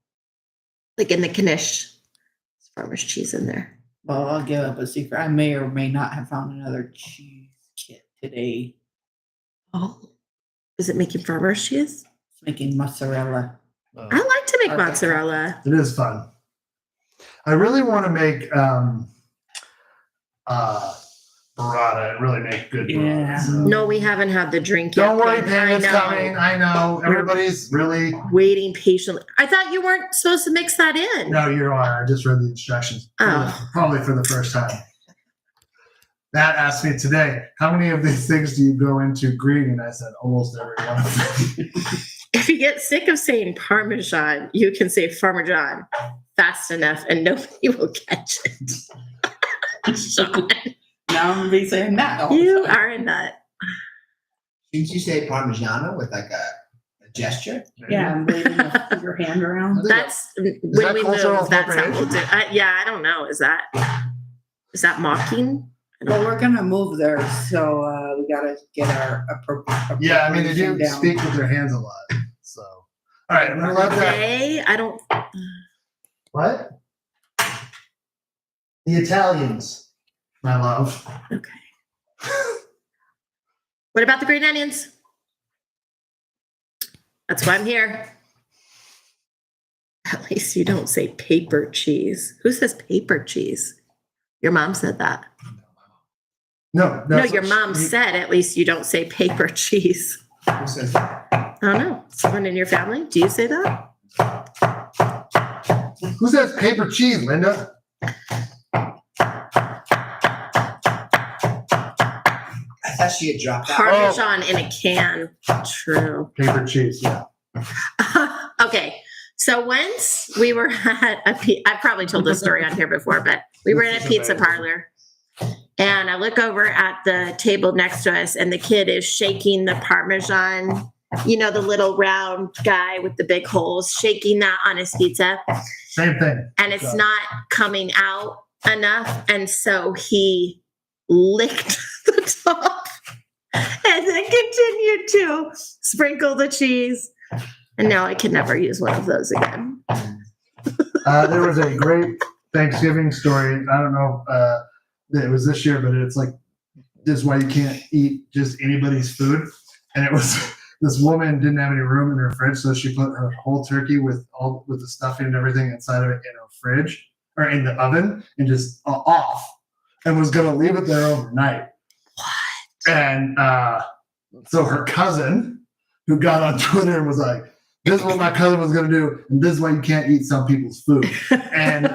Like in the Knish. There's farmer's cheese in there. Well, I'll give up a secret. I may or may not have found another cheese kit today. Oh. Is it making farmer's cheese? It's making mozzarella. I like to make Okay. mozzarella. It is fun. I really want to make burrata and really make good burrata. Yeah. So. No, we haven't had the drink yet. Don't worry, Pam. Pam, it's I know. coming. I know. Everybody's really. Waiting patiently. I thought you weren't supposed to mix that in. No, you are. I just read the instructions. Oh. Probably for the first time. Matt asked me today, how many of these things do you go into green? And I said, almost every one of them. If you get sick of saying Parmesan, you can say Parmesan fast enough and nobody will catch it. Sean, Now I'm gonna be saying that. all the you time. are a nut. Shouldn't you say Parmigiano with like a gesture? Yeah, I'm waving your hand around. That's when that we cultural move. That's how we'll do. appropriation? Yeah, I don't know. Is that mocking? I don't Well, know. we're gonna move there, so we gotta get our appropriate. Yeah, I mean, they do down. speak with their hands a lot. So, all right, I'm going to let that. They, I don't. What? The Italians, my love. Okay. What about the green onions? That's why I'm here. At least you don't say paper cheese. Who says paper cheese? Your mom said that. No, No, your mom she- said at least you don't say paper cheese. Who says that? I don't know. Someone in your family? Do you say that? Who says paper cheese, Linda? I thought she had dropped out. Parmesan in a can. True. Paper cheese, yeah. Okay. So once we were at I've probably told this story on here before, but we were in a pizza parlor and I look over at the table next to us and the kid is shaking the Parmesan, you know, the little round guy with the big holes, shaking that on his pizza. Same thing. And it's not coming out enough. And so he licked the top and then continued to sprinkle the cheese. And now I can never use one of those again. There was a great Thanksgiving story. I don't know if it was this year, but it's like, this is why you can't eat just anybody's food. And it was this woman didn't have any room in her fridge, so she put her whole turkey with the stuffing and everything inside of it in her fridge. or in the oven and just off, and was going to leave it there overnight. What? And so her cousin, who got on Twitter and was like, "This is what my cousin was going to do, and this is why you can't eat some people's food." And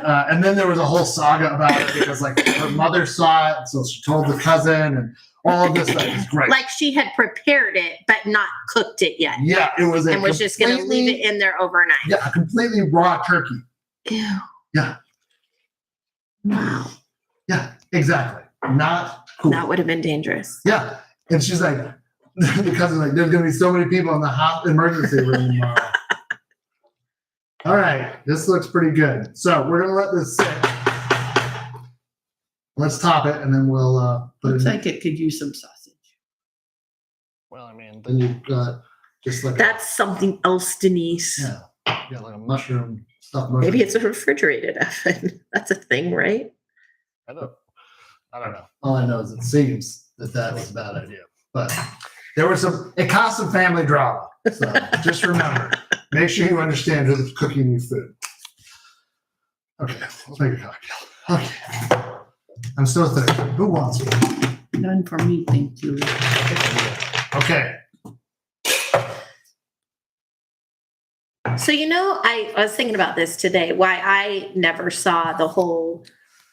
then there was a whole saga about it because like her mother saw it, and so she told the cousin, and all of this stuff is great. Like she had prepared it, but not cooked it yet. Yeah, it was, And was just going to leave it in there overnight. Yeah, a completely raw turkey. Ew. Yeah. Wow. Yeah, exactly. Not cool. That would have been dangerous. Yeah, and she's like, the cousin's like, "There's going to be so many people in the emergency room tomorrow." All right, this looks pretty good. So we're going to let this sit. Let's top it, and then we'll put Looks it in. like it could use some sausage. Well, I mean, then you've got just like That's something else, Denise. yeah, like a mushroom stuffed mushroom. Maybe it's a refrigerated oven. That's a thing, right? I don't know. All I know is it seems that was a bad idea. But there was it caused some family drama. So just remember, make sure you understand who's cooking your food. Okay, let's make a cocktail. Okay. I'm so thirsty. Who wants one? None for me, thank you. Okay. So, I was thinking about this today, why I never saw the whole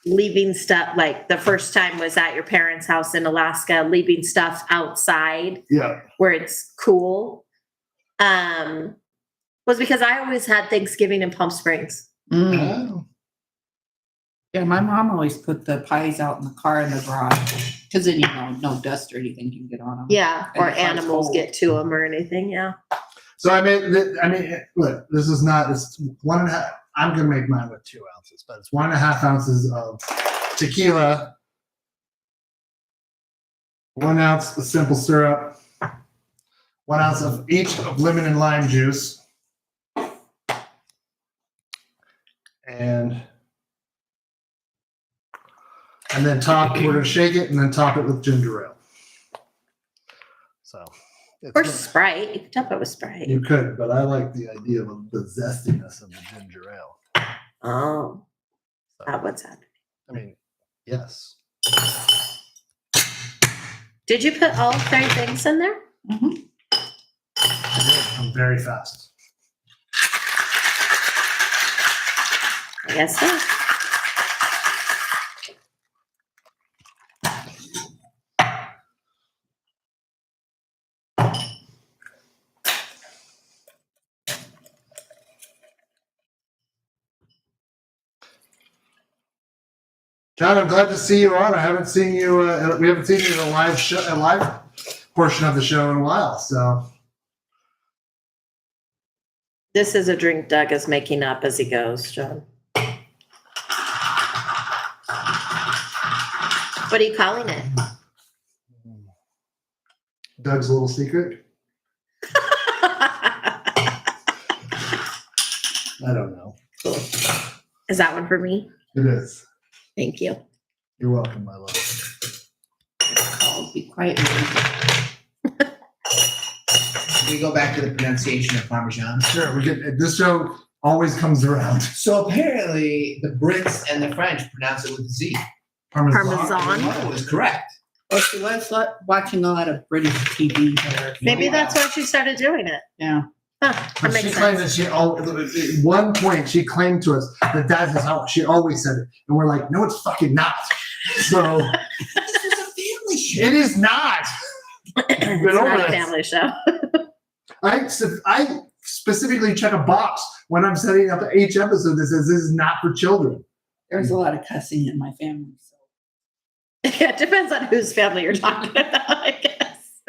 leaving stuff, like the first time was at your parents' house in Alaska, leaving stuff outside Yeah. where it's cool, was because I always had Thanksgiving in Palm Springs. Mm. Yeah, my mom always put the pies out in the car in the garage because then no dust or anything can get on them. Yeah, And or the car's animals cold. get to them or anything. Yeah. So I mean, look, this is not. It's 1.5. I'm gonna make mine with 2 ounces, but it's 1.5 ounces of tequila, 1 ounce of simple syrup, 1 ounce of each of lemon and lime juice, and then we're gonna shake it and then top it with ginger ale. So. Or Sprite. You could top it with Sprite. You could, but I like the idea of the zestiness of the ginger ale. Oh, that's what's happening. I mean, yes. Did you put all 3 things in there? Mhm. I'm very fast. I guess so. John, I'm glad to see you on. I haven't seen you. We haven't seen you in a live portion of the show in a while. So This is a drink Doug is making up as he goes, John. What are you calling it? Doug's little secret. I don't know. Cool. Is that one for me? It is. Thank you. You're welcome, my love. I'll be quiet. We go back to the pronunciation of Parmesan. Sure. We get this show always comes around. So apparently, the Brits and the French pronounce it with a Z. Parmesan. Mother was correct. Well, she was watching a lot of British TV there. Maybe that's why she started doing it. Yeah. Huh, that But makes she claimed sense. that at one point she claimed to us that is how she always said it, and we're like, no, it's fucking not. So This is a family show. it is not. We've been It's over not a this. family show. I specifically check a box when I'm setting up each episode that says this is not for children. There's a lot of cussing in my family. So. Yeah, it depends on whose family you're talking about, I guess.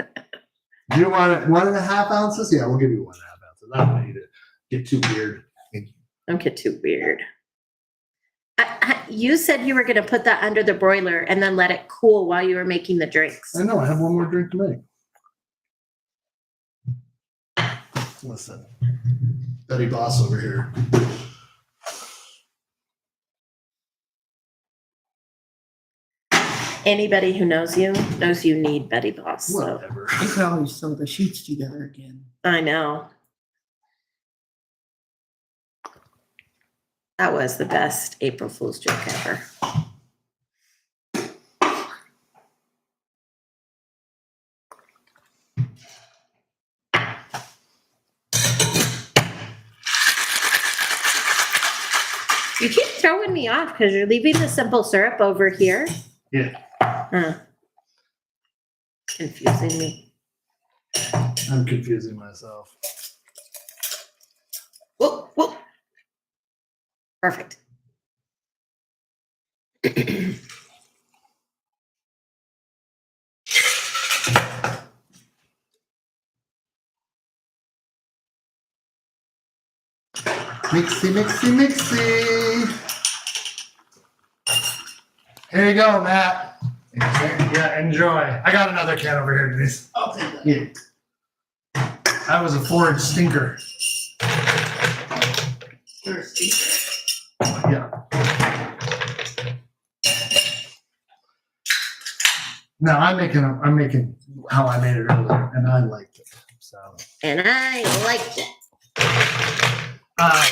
Do you want it 1.5 ounces? Yeah, we'll give you 1.5 ounces. I don't need to get too weird. Don't get too weird. You said you were going to put that under the broiler and then let it cool while you were making the drinks. I know, I have one more drink to make. Listen, Betty Boss over here. Anybody who knows you need Betty Boss. So Whatever. You could always sew the sheets together again. I know. That was the best April Fool's joke ever. You keep throwing me off because you're leaving the simple syrup over here. Yeah. Confusing me. I'm confusing myself. Whoa, whoa. Perfect. Mixy, mixy, mixy. Here you go, Matt. Yeah, enjoy. I got another can over here, Denise. I'll take that. Yeah. That was a forage stinker. Thirsty. Yeah. No, I'm making how I made it earlier, and I liked it. So. And I liked it. I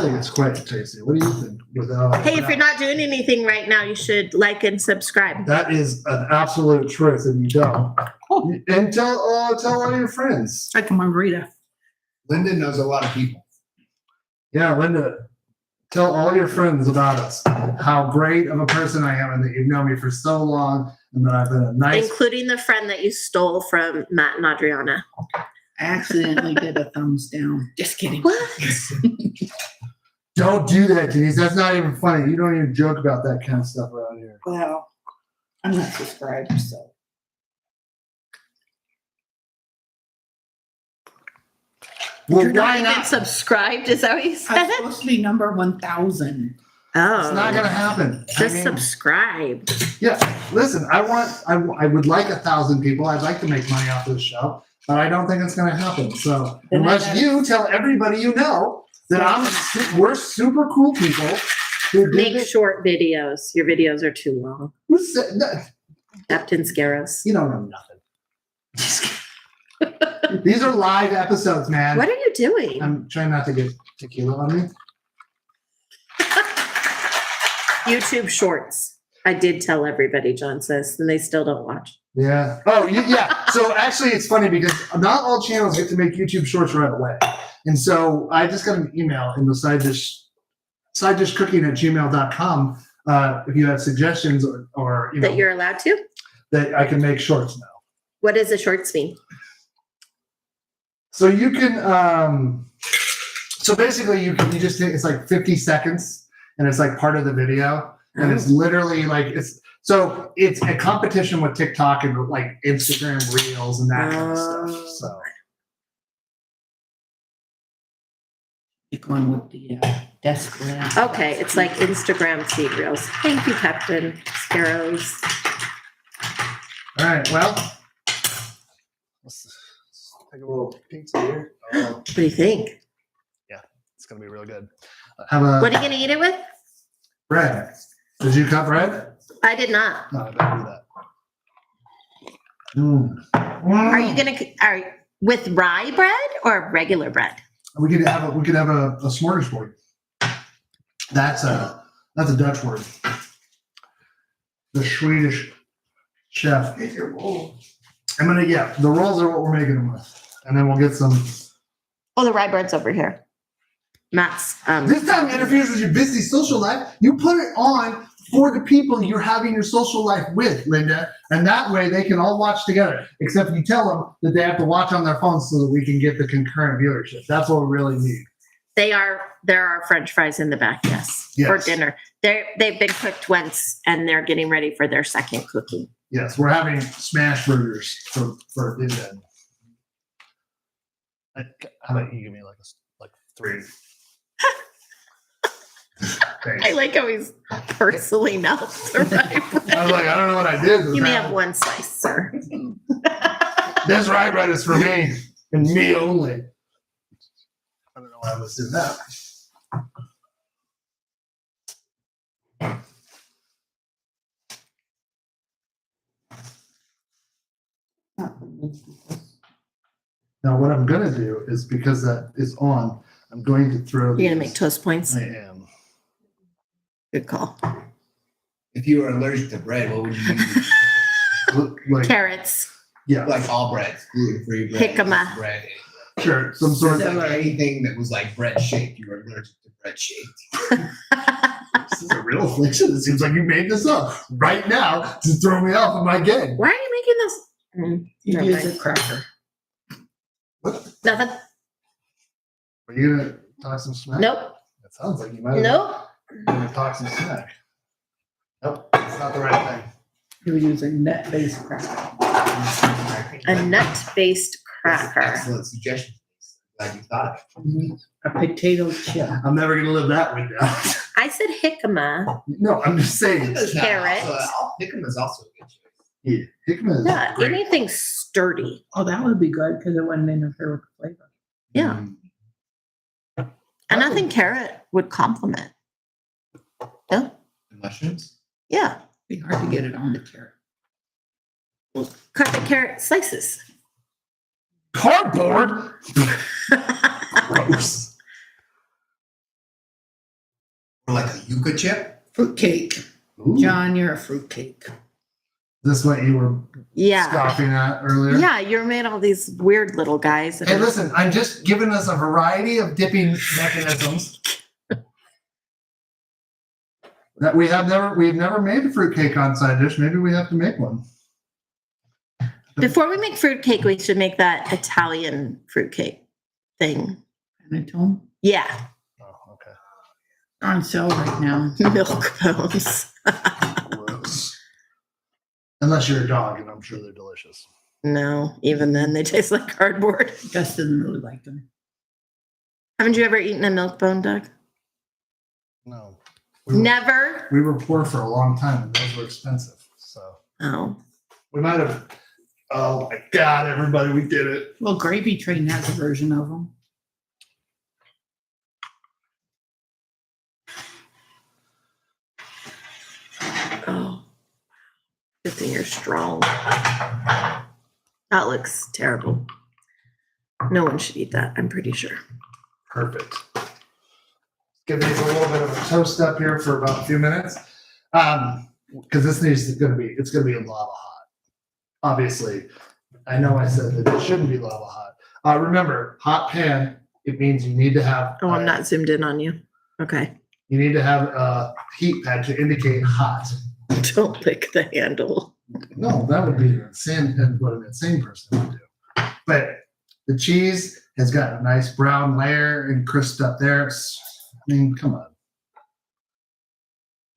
think it's quite tasty. What do you think? Hey, if you're not doing anything right now, you should like and subscribe. That is an absolute truth, and you don't. And tell all your friends. Like a margarita. Linda knows a lot of people. Yeah, Linda, tell all your friends about us. How great of a person I am, and that you've known me for so long, and that I've been a nice. Including the friend that you stole from Matt and Adriana. I accidentally did a thumbs down. Just kidding. What? Don't do that, Denise. That's not even funny. You don't even joke about that kind of stuff around here. Well, I'm not subscribed, so. Well, You're why not even not? subscribed? Is that what you I'm said? supposed to be number 1,000. Oh, It's not gonna happen. just subscribe. Yeah, listen. I would like 1,000 people. I'd like to make money off this show, but I don't think it's gonna happen. So Then unless I- you tell everybody you know that we're super cool people who did Make it. short videos. Your videos are too long. Who said that? Captain Scaros. You don't know nothing. These are live episodes, man. What are you doing? I'm trying not to get tequila on me. YouTube Shorts. I did tell everybody, John says, and they still don't watch. Yeah. Oh, yeah. So actually, it's funny because not all channels get to make YouTube Shorts right away. And so I just got an email in the sidedishcooking@gmail.com if you have suggestions or That you're allowed to? that I can make shorts now. What does a shorts mean? So you can so basically you just take, it's like 50 seconds and it's like part of the video and it's literally like it's a competition with TikTok and like Instagram Reels and that kind of stuff. So You're going with the desk lamp. Okay, it's like Instagram feed reels. Thank you, Captain Scaros. all right, well, let's take a little pizza here. What do you think? It's gonna be real good. Have a What are you going to eat it with? bread. Did you cut bread? I did not. No, I better do that. Are you going to, with rye bread or regular bread? We could have a smorgasbord. That's a Dutch word. The Swedish chef. Here's your roll. The rolls are what we're making them with, and then we'll get some. Oh, the rye bread's over here. Matt's. This time interferes with your busy social life. You put it on for the people you're having your social life with, Linda, and that way they can all watch together. Except you tell them that they have to watch on their phones so that we can get the concurrent viewership. That's what we really need. There are French fries in the back, yes, for Yes. dinner. They've been cooked once and they're getting ready for their second cooking. Yes, we're having smash burgers for Linda. How about you give me like 3? I like how he's personally melts the rye bread. I was like, I don't know what I did. You may have one slice, sir. This rye bread is for me and me only. I don't know why I was doing that. Now, what I'm going to do is because that is on, I'm going to throw. You're gonna these- make toast points. I am. Good call. If you were allergic to bread, what would you use? Like, Carrots. yeah, Like all breads, gluten-free bread. Jicama. Bread. sure. Some sort of. Like anything that was like bread shaped, you were allergic to bread shaped. This is a real affliction. It seems like you made this up right now to throw me off of my game. Why are you making this? You Never use mind. a cracker. Nothing. Are you gonna talk some smack? Nope. It sounds like you might. Nope. Gonna talk some smack. Nope, it's not the right thing. You were using net-based cracker. A nut-based cracker. Excellent suggestion. Glad you thought of it. A potato chip. I'm never gonna live that one down. I said jicama. No, I'm just saying. Carrot. Jicama is also a good choice. Yeah, jicama is Yeah, great. anything sturdy. Oh, that would be good because it wouldn't interfere with the flavor. Yeah. And I think carrot would complement. Yeah. The mushrooms. Yeah. Be hard to get it on the carrot. Cut the carrot slices. Cardboard. Gross. Or like a yuca chip. Fruitcake. Ooh. John, you're a fruitcake. This what you were Yeah. scoffing at earlier? Yeah, you're made all these weird little guys. Hey, listen, I'm just giving us a variety of dipping mechanisms that we've never made a fruitcake on side dish. Maybe we have to make one. Before we make fruitcake, we should make that Italian fruitcake thing. Panettone. Yeah. Oh, okay. They're on sale right now. Milk bones. Gross. Unless you're a dog, and I'm sure they're delicious. No, even then they taste like cardboard. Gus doesn't really like them. Haven't you ever eaten a milk bone, Doug? No. Never. We were poor for a long time, and those were expensive. So Oh. we might have. Oh my God, everybody, we did it. Well, Gravy Train has a version of them. Oh. Good thing you're strong. That looks terrible. No one should eat that, I'm pretty sure. Perfect. Give these a little bit of a toast up here for about a few minutes. Because this it's gonna be lava hot. Obviously, I know I said that it shouldn't be lava hot. Remember, hot pan, it means you need to have Oh, I'm not zoomed in on you. Okay. you need to have a heat pad to indicate hot. Don't lick the handle. No, that would be what an insane person would do. But the cheese has got a nice brown layer and crisp up there. I mean, come on.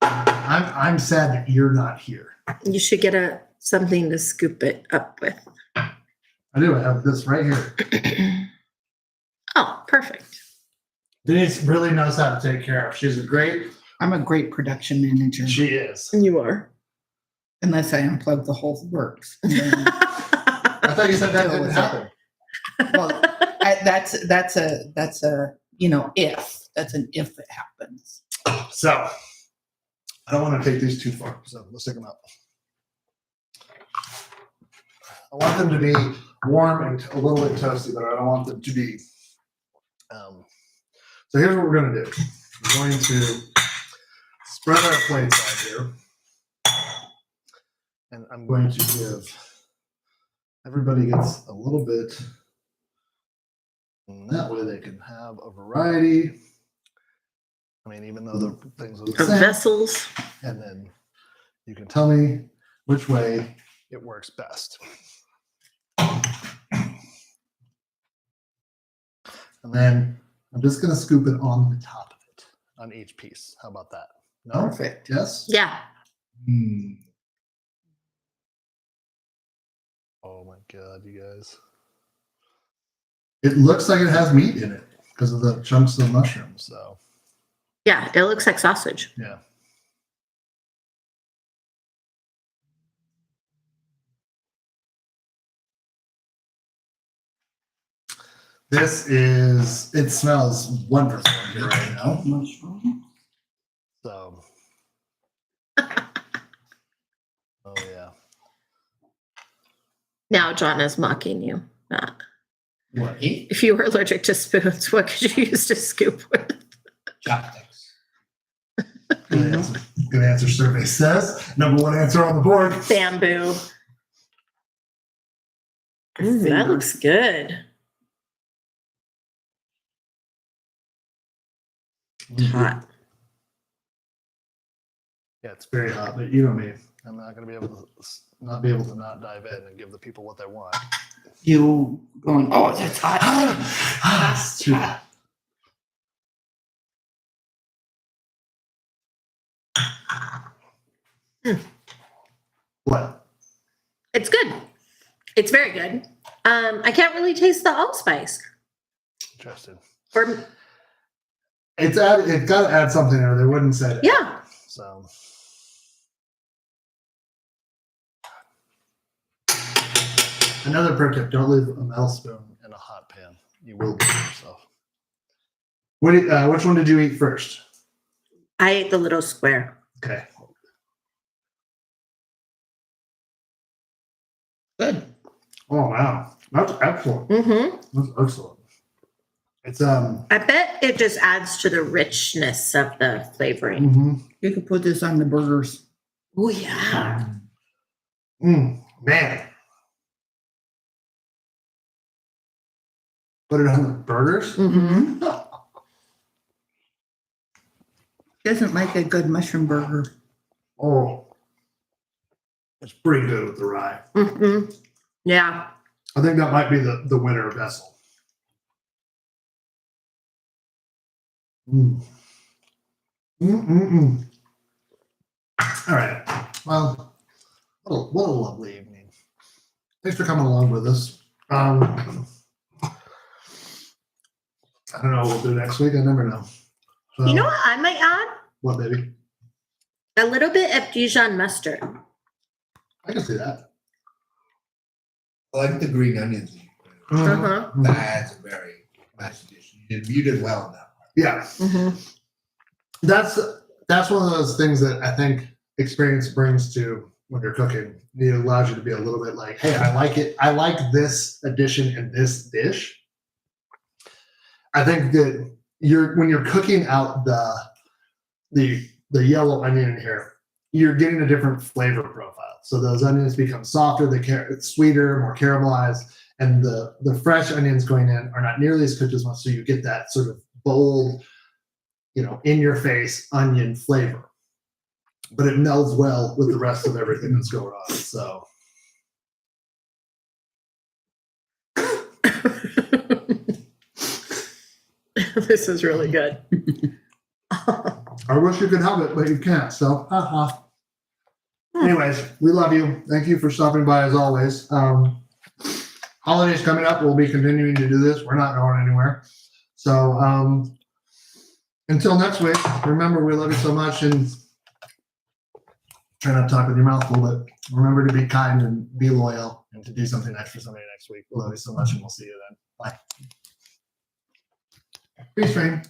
I'm sad that you're not here. You should get something to scoop it up with. I do. I have this right here. Oh, perfect. Denise really knows how to take care of. She's a great. I'm a great production manager, She is. You are. unless I unplug the whole works. And then- I thought you said that didn't happen. well, that's a if. That's an if it happens. So I don't want to take these too far. So let's take them out. I want them to be warm and a little bit toasty, but I don't want them to be. So here's what we're going to do. We're going to spread our plates out here. And I'm going to give everybody gets a little bit. And that way they can have a variety. I mean, even though the things are the Of same. vessels. And then you can tell me which way it works best. And then I'm just going to scoop it on the top of it, on each piece. How about that? No? Perfect. Yes? Yeah. Oh my God, you guys. It looks like it has meat in it because of the chunks of mushrooms. So, Yeah. It looks like sausage. yeah. It smells wonderful here right now. Mushroom. So, oh yeah. Now John is mocking you. Not. What? Ink? If you were allergic to spoons, what could you use to scoop with? Chopsticks. Good answer survey says. Number one answer on the board. Bamboo. That looks good. Hot. Yeah, it's very hot, but you know me. I'm not going to be able to not dive in and give the people what they want. You going, oh, that's hot. It's too hot. What? It's good. It's very good. I can't really taste the allspice. Interesting. Or It's got to add something or they wouldn't say it. yeah. So. Another pro tip: don't leave a metal spoon in a hot pan. You will burn yourself. Which one did you eat first? I ate the little square. Okay. Good. Oh wow, that's excellent. Mm-hmm. That's excellent. It's I bet it just adds to the richness of the flavoring. mhm. You could put this on the burgers. Oh yeah. Man. Put it on the burgers. Mm-hmm. Doesn't make a good mushroom burger. Oh, it's pretty good with the rye. Mm-hmm. Yeah. I think that might be the winner vessel. Mm. Mm-mm-mm. All right. Well, what a lovely evening. Thanks for coming along with us. I don't know what we'll do next week. I never know. So, You know what I might add? what, baby? A little bit of Dijon mustard. I can see that. I like the green onions. Uh-huh. That's a very nice addition. You did well in that part. Yeah. Mm-hmm. That's one of those things that I think experience brings to when you're cooking. It allows you to be a little bit like, hey, I like it. I like this addition in this dish. I think that when you're cooking out the yellow onion here, you're getting a different flavor profile. So those onions become softer, it's sweeter, more caramelized, and the fresh onions going in are not nearly as cooked as much. So you get that sort of bold, in your face onion flavor. But it melds well with the rest of everything that's going on. So This is really good. I wish you could have it, but you can't. So, haha. Anyways, we love you. Thank you for stopping by as always. Holidays coming up. We'll be continuing to do this. We're not going anywhere. So, until next week, remember we love you so much and try not to talk with your mouth full, but remember to be kind and be loyal and to do something nice for somebody next week. We love you so much and we'll see you then. Bye. Peace, friend.